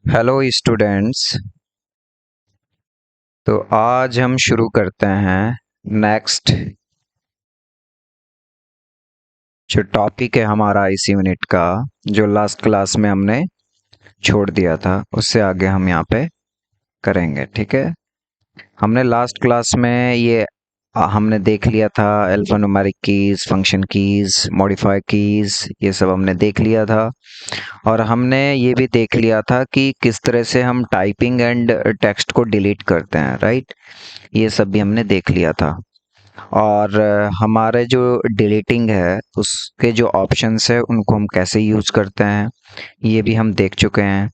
Hello students. तो आज हम शुरू करते हैं नेक्स्ट जो टॉपिक है हमारा इस यूनिट का, जो लास्ट क्लास में हमने छोड़ दिया था उससे आगे हम यहाँ पे करेंगे। ठीक है। हमने लास्ट क्लास में हमने देख लिया था alphanumeric keys, function keys, modifier keys, ये सब हमने देख लिया था। और हमने ये भी देख लिया था कि किस तरह से हम टाइपिंग एंड टेक्स्ट को डिलीट करते हैं, राइट। ये सब भी हमने देख लिया था। और हमारे जो डिलीटिंग है उसके जो ऑप्शंस है उनको हम कैसे यूज करते हैं ये भी हम देख चुके हैं।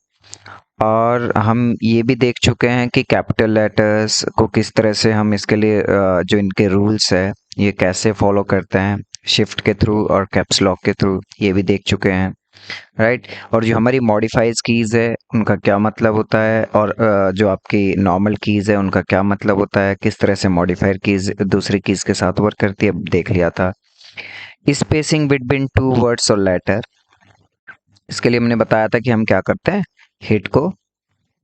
और हम ये भी देख चुके हैं कि कैपिटल लेटर्स को किस तरह से हम इसके लिए जो इनके रूल्स है ये कैसे फॉलो करते हैं, शिफ्ट के थ्रू और कैप्स लॉक के थ्रू, ये भी देख चुके हैं, राइट। और जो हमारी मॉडिफाइज कीज है उनका क्या मतलब होता है, और जो आपकी नॉर्मल कीज है उनका क्या मतलब होता है, किस तरह से मॉडिफायर कीज दूसरी कीज के साथ वर्क करती है, देख लिया था। स्पेसिंग बिटवीन टू वर्ड्स और लेटर, इसके लिए हमने बताया था कि हम क्या करते हैं, हिट को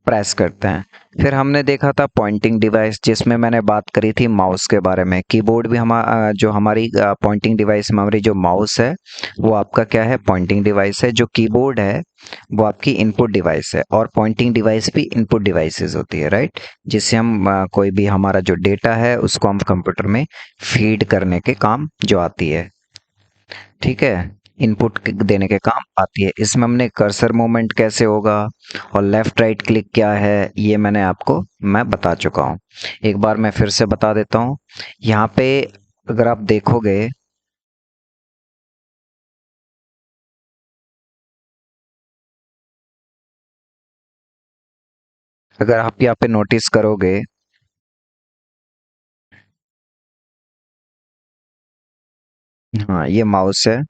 प्रेस करते हैं। फिर हमने देखा था पॉइंटिंग डिवाइस, जिसमें मैंने बात करी थी माउस के बारे में। कीबोर्ड भी जो हमारी पॉइंटिंग डिवाइस में हमारी जो माउस है वो आपका क्या है, पॉइंटिंग डिवाइस है। जो कीबोर्ड है वो आपकी इनपुट डिवाइस है, और पॉइंटिंग डिवाइस भी इनपुट डिवाइसेस होती है, राइट। जिससे हम कोई भी हमारा जो डेटा है उसको हम कंप्यूटर में फीड करने के काम जो आती है, ठीक है, इनपुट देने के काम आती है। इसमें हमने कर्सर मूवमेंट कैसे होगा और लेफ्ट राइट क्लिक क्या है ये मैं बता चुका हूँ। एक बार मैं फिर से बता देता हूँ। यहाँ पे अगर आप देखोगे, अगर आप यहाँ पे नोटिस करोगे, हाँ ये माउस है।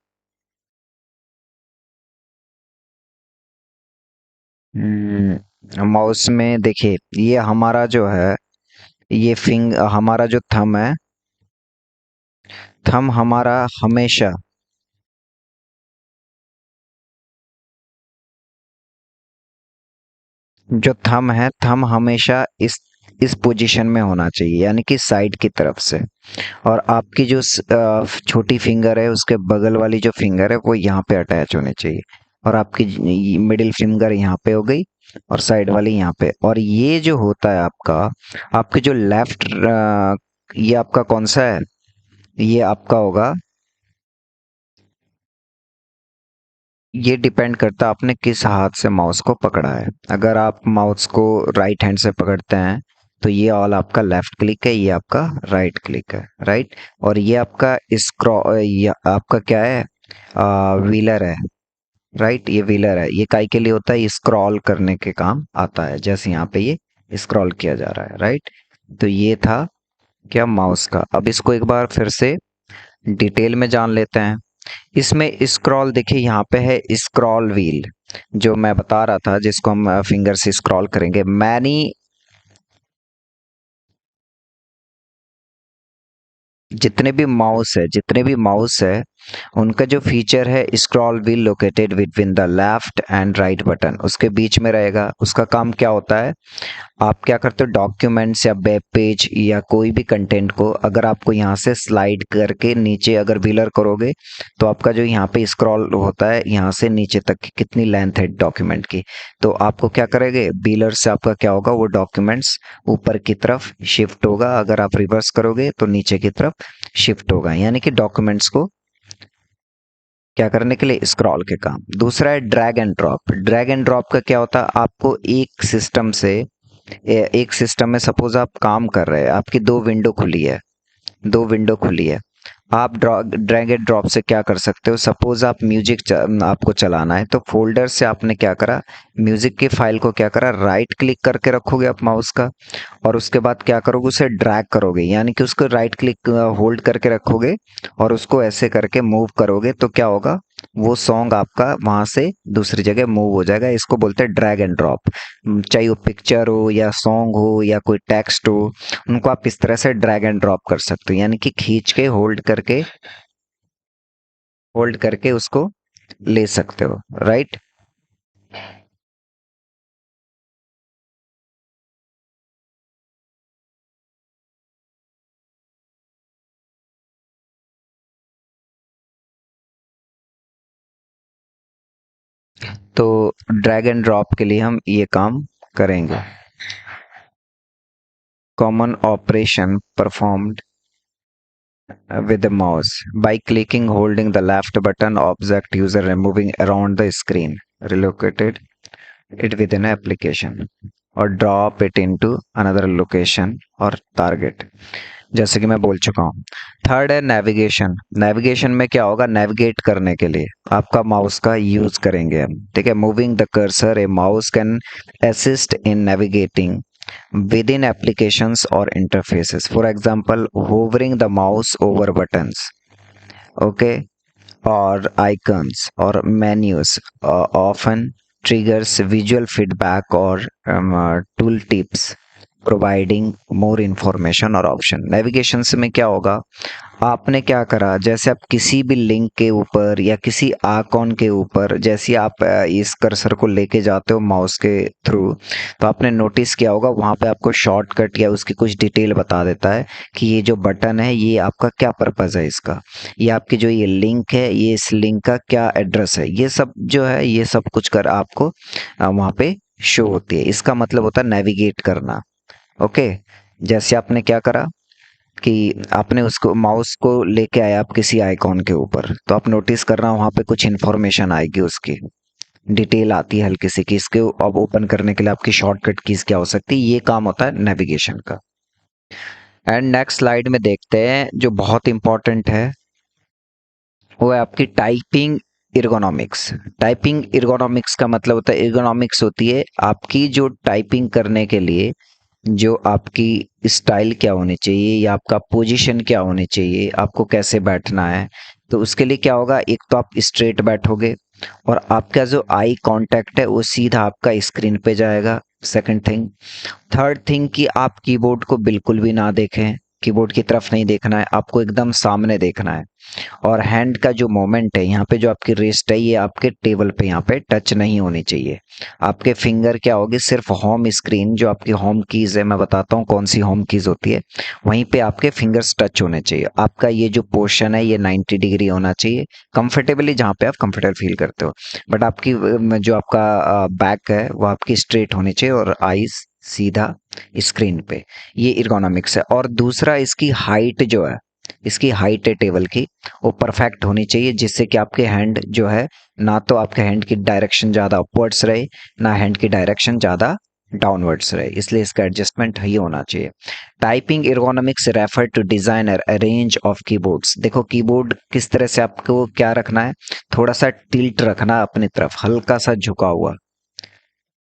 माउस में देखिए ये हमारा जो है, ये हमारा जो थंब है, थंब हमारा हमेशा, जो थंब है थंब हमेशा इस पोजीशन में होना चाहिए, यानी कि साइड की तरफ से। और आपकी जो छोटी फिंगर है उसके बगल वाली जो फिंगर है वो यहाँ पे अटैच होनी चाहिए। और आपकी मिडिल फिंगर यहाँ पे हो गई, और साइड वाली यहाँ पे। और ये जो होता है आपका, आपके जो लेफ्ट, ये आपका कौन सा है, ये आपका होगा, ये डिपेंड करता है आपने किस हाथ से माउस को पकड़ा है। अगर आप माउस को राइट हैंड से पकड़ते हैं तो ये ऑल आपका लेफ्ट क्लिक है, ये आपका राइट क्लिक है, राइट। और ये आपका ये आपका क्या है, व्हीलर है, राइट। ये व्हीलर है, ये काई के लिए होता है, स्क्रॉल करने के काम आता है। जैसे यहाँ पे ये स्क्रॉल किया जा रहा है, राइट। तो ये था क्या, माउस का। अब इसको एक बार फिर से डिटेल में जान लेते हैं। इसमें स्क्रॉल देखिए, यहाँ पे है स्क्रॉल व्हील, जो मैं बता रहा था, जिसको हम फिंगर से स्क्रॉल करेंगे। मैनी जितने भी माउस है उनका जो फीचर है, scroll wheel located between the left and right button, उसके बीच में रहेगा। उसका काम क्या होता है, आप क्या करते हो, डॉक्यूमेंट्स या वेब पेज या कोई भी कंटेंट को अगर आपको यहाँ से स्लाइड करके नीचे अगर व्हीलर करोगे, तो आपका जो यहाँ पे स्क्रॉल होता है यहाँ से नीचे तक की कितनी लेंथ है डॉक्यूमेंट की, तो आपको क्या करेंगे, व्हीलर से आपका क्या होगा, वो डॉक्यूमेंट्स ऊपर की तरफ शिफ्ट होगा। अगर आप रिवर्स करोगे तो नीचे की तरफ शिफ्ट होगा, यानी कि डॉक्यूमेंट्स को क्या करने के लिए, स्क्रॉल के काम। दूसरा है drag and drop. Drag and drop का क्या होता है, आपको एक सिस्टम में सपोज आप काम कर रहे हैं, आपकी दो विंडो खुली है। आप ड्रैग एंड ड्रॉप से क्या कर सकते हो, सपोज आप आपको चलाना है, तो फोल्डर से आपने क्या करा, म्यूजिक की फाइल को क्या करा, राइट क्लिक करके रखोगे आप माउस का, और उसके बाद क्या करोगे, उसे ड्रैग करोगे, यानी कि उसको राइट क्लिक होल्ड करके रखोगे और उसको ऐसे करके मूव करोगे, तो क्या होगा, वो सॉन्ग आपका वहां से दूसरी जगह मूव हो जाएगा। इसको बोलते हैं ड्रैग एंड ड्रॉप। चाहे वो पिक्चर हो या सॉन्ग हो या कोई टेक्स्ट हो, उनको आप इस तरह से ड्रैग एंड ड्रॉप कर सकते हो, यानी कि खींच के होल्ड करके उसको ले सकते हो, राइट। तो ड्रैग एंड ड्रॉप के लिए हम ये काम करेंगे। Common operation performed with the mouse by clicking holding the left button object user removing around the screen relocated it within an application or drop it into another location or target। जैसे कि मैं बोल चुका हूँ। Third है navigation. Navigation में क्या होगा, नेविगेट करने के लिए आपका माउस का यूज करेंगे हम, ठीक है। Moving the cursor A mouse can assist in navigating within applications or interfaces, for example hovering the mouse over buttons, okay, or icons or menus often triggers visual feedback or tool tips providing more information और option. Navigation से में क्या होगा, आपने क्या करा, जैसे आप किसी भी लिंक के ऊपर या किसी आइकॉन के ऊपर जैसे आप इस कर्सर को लेके जाते हो माउस के थ्रू, तो आपने नोटिस किया होगा वहाँ पे आपको शॉर्टकट या उसकी कुछ डिटेल बता देता है कि ये जो बटन है ये आपका क्या पर्पज़ है, इसका ये आपकी जो ये लिंक है ये इस लिंक का क्या एड्रेस है, ये सब जो है ये सब कुछ कर आपको वहाँ पे शो होती है। इसका मतलब होता है नेविगेट करना, ओके। जैसे आपने क्या करा कि आपने उसको माउस को लेके आया आप किसी आइकॉन के ऊपर, तो आप नोटिस कर रहा वहाँ पे कुछ इन्फॉर्मेशन आएगी, उसकी डिटेल आती है हल्की सी कि इसके अब ओपन करने के लिए आपकी शॉर्टकट कीज क्या हो सकती है। ये काम होता है नेविगेशन का। एंड नेक्स्ट स्लाइड में देखते हैं जो बहुत इंपॉर्टेंट है वो है आपकी टाइपिंग इर्गोनॉमिक्स। टाइपिंग इर्गोनॉमिक्स का मतलब होता है, इर्गोनॉमिक्स होती है आपकी जो टाइपिंग करने के लिए जो आपकी स्टाइल क्या होनी चाहिए या आपका पोजीशन क्या होनी चाहिए, आपको कैसे बैठना है। तो उसके लिए क्या होगा, एक तो आप स्ट्रेट बैठोगे और आपका जो आई कांटेक्ट है वो सीधा आपका स्क्रीन पे जाएगा, सेकंड थिंग। थर्ड थिंग कि आप कीबोर्ड को बिल्कुल भी ना देखें, कीबोर्ड की तरफ नहीं देखना है, आपको एकदम सामने देखना है। और हैंड का जो मोमेंट है यहाँ पे जो आपकी रिस्ट है ये आपके टेबल पे यहाँ पे टच नहीं होनी चाहिए। आपके फिंगर क्या होगी, सिर्फ होम स्क्रीन जो आपकी होम कीज है, मैं बताता हूँ कौन सी होम कीज होती है, वहीं पे आपके फिंगर्स टच होने चाहिए। आपका ये जो पोर्शन है ये 90 डिग्री होना चाहिए कंफर्टेबली, जहाँ पे आप कंफर्टेबल फील करते हो। बट आपकी जो आपका बैक है वो आपकी स्ट्रेट होनी चाहिए और आईज सीधा स्क्रीन पे। ये इर्गोनॉमिक्स है। और दूसरा इसकी हाइट जो है, इसकी हाइट है टेबल की, वो परफेक्ट होनी चाहिए जिससे कि आपके हैंड जो है ना तो आपके हैंड की डायरेक्शन ज़्यादा अपवर्ड्स रहे ना हैंड की डायरेक्शन ज़्यादा डाउनवर्ड्स रहे, इसलिए इसका एडजस्टमेंट ही होना चाहिए। Typing ergonomics refer to designer a range of keyboards. देखो कीबोर्ड किस तरह से आपको क्या रखना है, थोड़ा सा टिल्ट रखना है अपनी तरफ, हल्का सा झुका हुआ,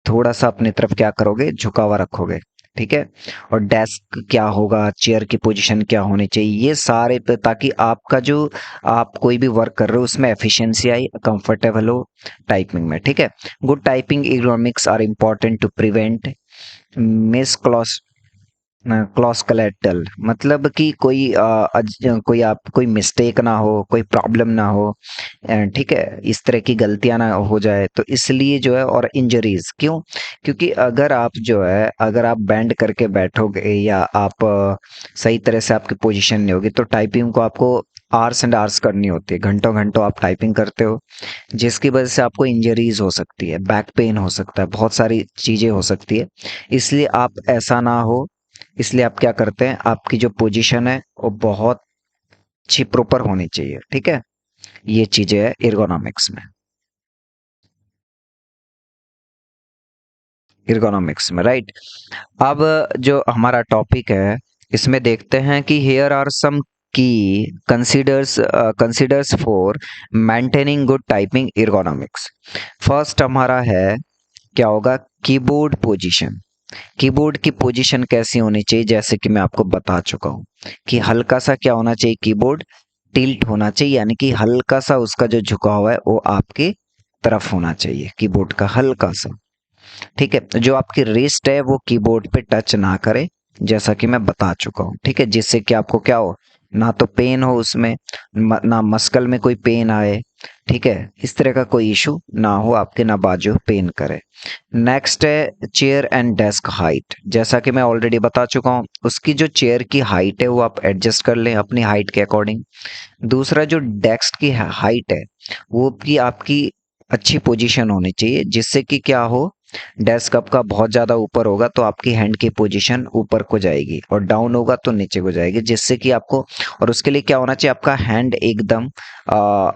थोड़ा सा अपनी तरफ क्या करोगे, झुका हुआ रखोगे, ठीक है। और डेस्क क्या होगा, चेयर की पोजीशन क्या होनी चाहिए, ये सारे ताकि आपका जो आप कोई भी वर्क कर रहे हो उसमें एफिशिएंसी आई, कंफर्टेबल हो टाइपिंग में, ठीक है। Good typing economics are important to prevent miss clause कलेक्टल, मतलब कि कोई आप कोई मिस्टेक ना हो, कोई प्रॉब्लम ना हो, ठीक है, इस तरह की गलतियां ना हो जाए, तो इसलिए जो है। और इंजरीज क्यों, क्योंकि अगर आप जो है अगर आप बैंड करके बैठोगे या आप सही तरह से आपकी पोजीशन नहीं होगी तो टाइपिंग को आपको आवर्स एंड आवर्स करनी होती है, घंटों घंटों आप टाइपिंग करते हो, जिसकी वजह से आपको इंजरीज हो सकती है, बैक पेन हो सकता है, बहुत सारी चीजें हो सकती है। इसलिए आप ऐसा ना हो, इसलिए आप क्या करते हैं, आपकी जो पोजीशन है वो बहुत अच्छी प्रॉपर होनी चाहिए, ठीक है। ये चीजें है एर्गोनॉमिक्स में, एर्गोनॉमिक्स में, राइट। अब जो हमारा टॉपिक है इसमें देखते हैं कि हियर आर सम की considers for maintaining good typing ergonomics. First हमारा है क्या होगा, कीबोर्ड पोजीशन। कीबोर्ड की पोजीशन कैसी होनी चाहिए, जैसे कि मैं आपको बता चुका हूँ कि हल्का सा क्या होना चाहिए, कीबोर्ड टिल्ट होना चाहिए, यानी कि हल्का सा उसका जो झुका हुआ है वो आपके तरफ होना चाहिए, कीबोर्ड का हल्का सा, ठीक है। जो आपकी रिस्ट है वो कीबोर्ड पे टच ना करे, जैसा कि मैं बता चुका हूँ, ठीक है, जिससे कि आपको क्या हो, ना तो पेन हो उसमें, ना मस्कल में कोई पेन आए, ठीक है, इस तरह का कोई इशू ना हो आपके, ना बाजू पेन करे। नेक्स्ट है चेयर एंड डेस्क हाइट। जैसा कि मैं ऑलरेडी बता चुका हूँ, उसकी जो चेयर की हाइट है वो आप एडजस्ट कर लें अपनी हाइट के अकॉर्डिंग। दूसरा जो डेस्क की हाइट है वो भी आपकी अच्छी पोजीशन होनी चाहिए, जिससे कि क्या हो, डेस्क आपका बहुत ज़्यादा ऊपर होगा तो आपकी हैंड की पोजीशन ऊपर को जाएगी और डाउन होगा तो नीचे को जाएगी, जिससे कि आपको, और उसके लिए क्या होना चाहिए, आपका हैंड एकदम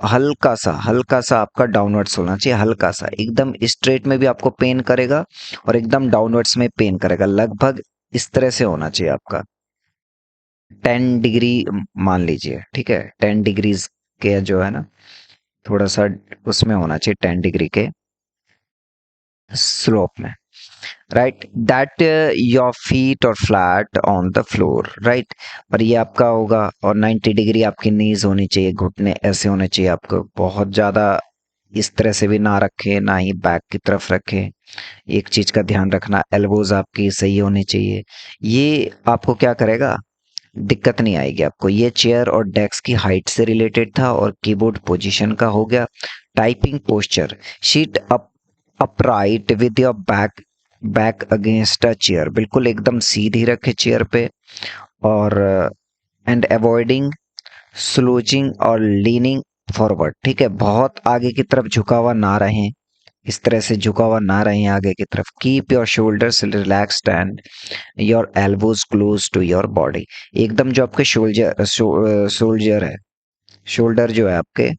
हल्का सा आपका डाउनवर्ड्स होना चाहिए, हल्का सा, एकदम स्ट्रेट में भी आपको पेन करेगा और एकदम डाउनवर्ड्स में पेन करेगा, लगभग इस तरह से होना चाहिए आपका 10 डिग्री मान लीजिए, ठीक है, 10 डिग्रीज के जो है ना, थोड़ा सा उसमें होना चाहिए 10 डिग्री के स्लोप में, राइट, दैट योर फीट और flat on the floor, right, और ये आपका होगा, और 90 डिग्री आपकी नीज होनी चाहिए, घुटने ऐसे होने चाहिए आपको, बहुत ज़्यादा इस तरह से भी ना रखें, ना ही बैक की तरफ रखें। एक चीज़ का ध्यान रखना, एल्बोज आपकी सही होनी चाहिए। ये आपको क्या करेगा, दिक्कत नहीं आएगी आपको। ये चेयर और डेस्क की हाइट से रिलेटेड था और कीबोर्ड पोजीशन का हो गया। Typing posture, sheet upright with your back back against a chair, बिल्कुल एकदम सीधी रखे चेयर पे, और एंड अवॉइडिंग स्लूचिंग और लीनिंग फॉरवर्ड, ठीक है, बहुत आगे की तरफ झुका हुआ ना रहें, इस तरह से झुका हुआ ना रहें आगे की तरफ। Keep your shoulders relaxed and your elbows close to your body, एकदम जो आपके शोल्जर है, शोल्डर जो है आपके,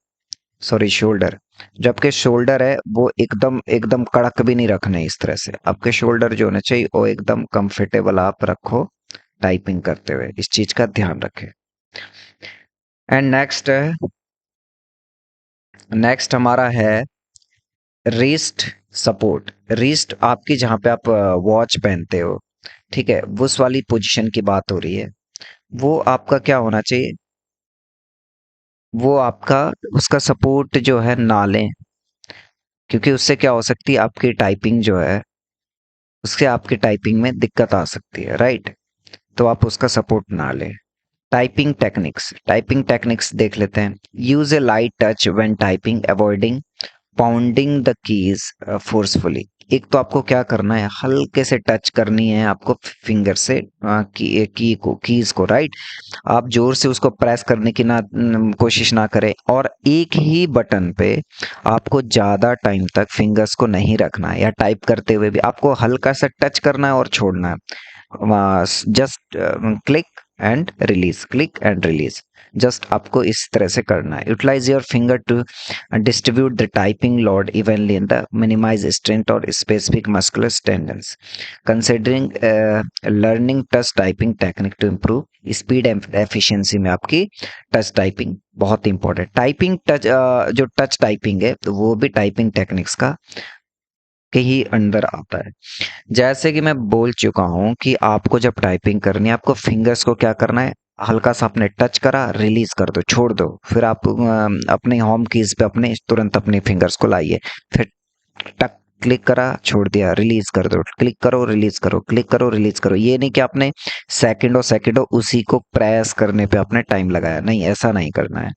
सॉरी शोल्डर, जो आपके शोल्डर है वो एकदम एकदम कड़क भी नहीं रखने, इस तरह से आपके शोल्डर जो होने चाहिए वो एकदम कंफर्टेबल आप रखो टाइपिंग करते हुए, इस चीज का ध्यान रखें। एंड नेक्स्ट हमारा है रिस्ट सपोर्ट। रिस्ट आपकी जहां पे आप वॉच पहनते हो, ठीक है, उस वाली पोजीशन की बात हो रही है, वो आपका क्या होना चाहिए, वो आपका उसका सपोर्ट जो है ना लें, क्योंकि उससे क्या हो सकती है, आपकी टाइपिंग जो है, उससे आपकी टाइपिंग में दिक्कत आ सकती है, राइट, तो आप उसका सपोर्ट ना लें। टाइपिंग टेक्निक्स देख लेते हैं। Use A light touch when typing, avoiding pounding the keys forcefully. एक तो आपको क्या करना है, हल्के से टच करनी है आपको फिंगर से कीज को, राइट, आप जोर से उसको प्रेस करने की ना कोशिश ना करें, और एक ही बटन पे आपको ज्यादा टाइम तक फिंगर्स को नहीं रखना है, या टाइप करते हुए भी आपको हल्का सा टच करना है और छोड़ना है, just click and release, click and release, just आपको इस तरह से करना है। Utilise your finger to distribute the typing load evenly in the minimise strength और specific muscular tendons, considering learning touch typing technique to improve speed and efficiency में आपकी touch typing बहुत इंपॉर्टेंट। टाइपिंग टच जो touch typing है तो वो भी typing techniques का के ही अंडर आता है। जैसे कि मैं बोल चुका हूं कि आपको जब टाइपिंग करनी है, आपको फिंगर्स को क्या करना है, हल्का सा आपने टच करा, रिलीज कर दो, छोड़ दो, फिर आप अपने होम कीज पे अपने तुरंत अपने फिंगर्स को लाइए, फिर टक, क्लिक करा, छोड़ दिया, रिलीज कर दो, क्लिक करो, रिलीज करो, क्लिक करो, रिलीज करो। ये नहीं कि आपने सेकंडों उसी को प्रेस करने पे आपने टाइम लगाया, नहीं, ऐसा नहीं करना है।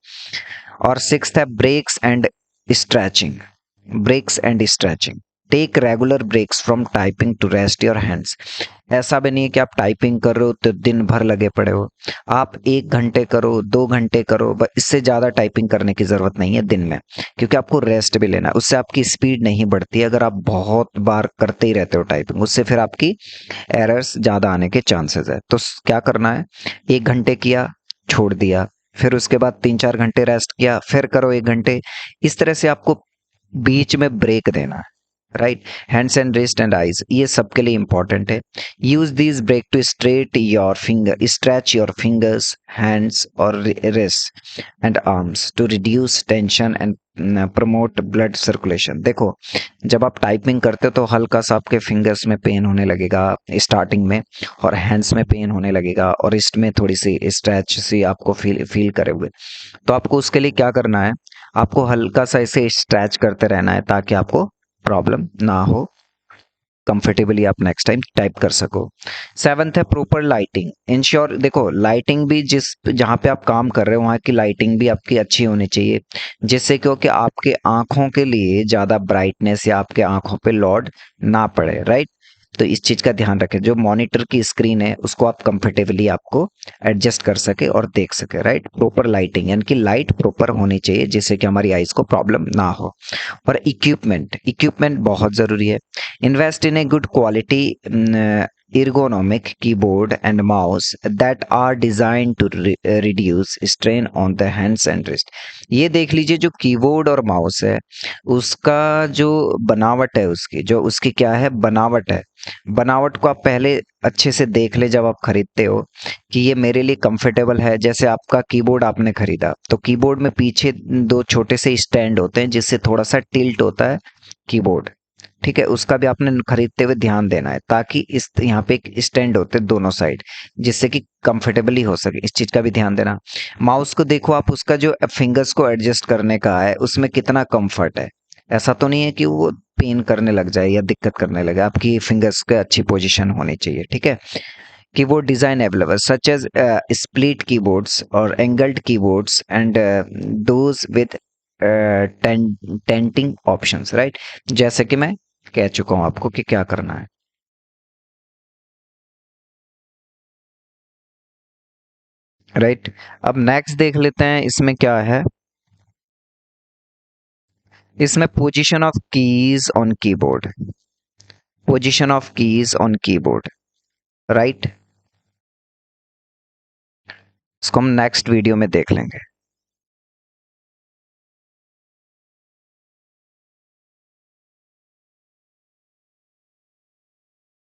और सिक्स्थ है breaks and stretching. Breaks and stretching, take regular breaks from typing to rest your hands. ऐसा भी नहीं है कि आप टाइपिंग कर रहे हो तो दिन भर लगे पड़े हो, आप 1 घंटे करो, 2 घंटे करो, बस इससे ज्यादा टाइपिंग करने की जरूरत नहीं है दिन में, क्योंकि आपको रेस्ट भी लेना है, उससे आपकी स्पीड नहीं बढ़ती है। अगर आप बहुत बार करते ही रहते हो टाइपिंग, उससे फिर आपकी एरर्स ज्यादा आने के चांसेस है। तो क्या करना है, 1 घंटे किया, छोड़ दिया, फिर उसके बाद 3-4 घंटे रेस्ट किया, फिर करो 1 घंटे, इस तरह से आपको बीच में ब्रेक देना है, right. Hands and wrist and eyes, ये सबके लिए इंपॉर्टेंट है। Use this break to stretch your fingers, hands और wrist and arms to reduce tension and promote blood circulation. देखो, जब आप टाइपिंग करते हो तो हल्का सा आपके फिंगर्स में पेन होने लगेगा स्टार्टिंग में, और हैंड्स में पेन होने लगेगा, और रिस्ट में थोड़ी सी स्ट्रेच सी आपको फील करे हुए। तो आपको उसके लिए क्या करना है, आपको हल्का सा इसे स्ट्रेच करते रहना है ताकि आपको प्रॉब्लम ना हो, कंफर्टेबली आप नेक्स्ट टाइम टाइप कर सको। सेवंथ है प्रॉपर लाइटिंग। इंश्योर, देखो लाइटिंग भी जिस जहाँ पे आप काम कर रहे हो वहाँ की लाइटिंग भी आपकी अच्छी होनी चाहिए, जिससे क्योंकि आपके आंखों के लिए ज्यादा ब्राइटनेस या आपके आंखों पे लोड ना पड़े, राइट। तो इस चीज का ध्यान रखें, जो मॉनिटर की स्क्रीन है उसको आप कंफर्टेबली आपको एडजस्ट कर सके और देख सके, राइट। प्रॉपर लाइटिंग, यानी कि लाइट प्रॉपर होनी चाहिए जिससे कि हमारी आईज को प्रॉब्लम ना हो। और इक्विपमेंट, इक्विपमेंट बहुत जरूरी है। Invest in a good quality ergonomic keyboard and mouse that are designed to reduce strain on the hands and wrist। ये देख लीजिए, जो कीबोर्ड और माउस है उसका जो बनावट है, उसकी जो उसकी क्या है बनावट है, बनावट को आप पहले अच्छे से देख ले जब आप खरीदते हो कि ये मेरे लिए कंफर्टेबल है। जैसे आपका कीबोर्ड आपने खरीदा तो कीबोर्ड में पीछे दो छोटे से स्टैंड होते हैं जिससे थोड़ा सा टिल्ट होता है कीबोर्ड, ठीक है। उसका भी आपने खरीदते हुए ध्यान देना है, ताकि इस यहाँ पे एक स्टैंड होते हैं दोनों साइड जिससे कि कंफर्टेबली हो सके, इस चीज का भी ध्यान देना। माउस को देखो आप, उसका जो फिंगर्स को एडजस्ट करने का है उसमें कितना कंफर्ट है। ऐसा तो नहीं है कि वो पेन करने लग जाए या दिक्कत करने लगे, आपकी फिंगर्स के अच्छी पोजीशन होनी चाहिए, ठीक है। Keyboard design available such as split keyboards और angled keyboards and those with tenting options, right. जैसे कि मैं कह चुका हूं आपको कि क्या करना है, राइट। अब नेक्स्ट देख लेते हैं इसमें क्या है। इसमें position of keys on keyboard, position of keys on keyboard, right. इसको हम नेक्स्ट वीडियो में देख लेंगे।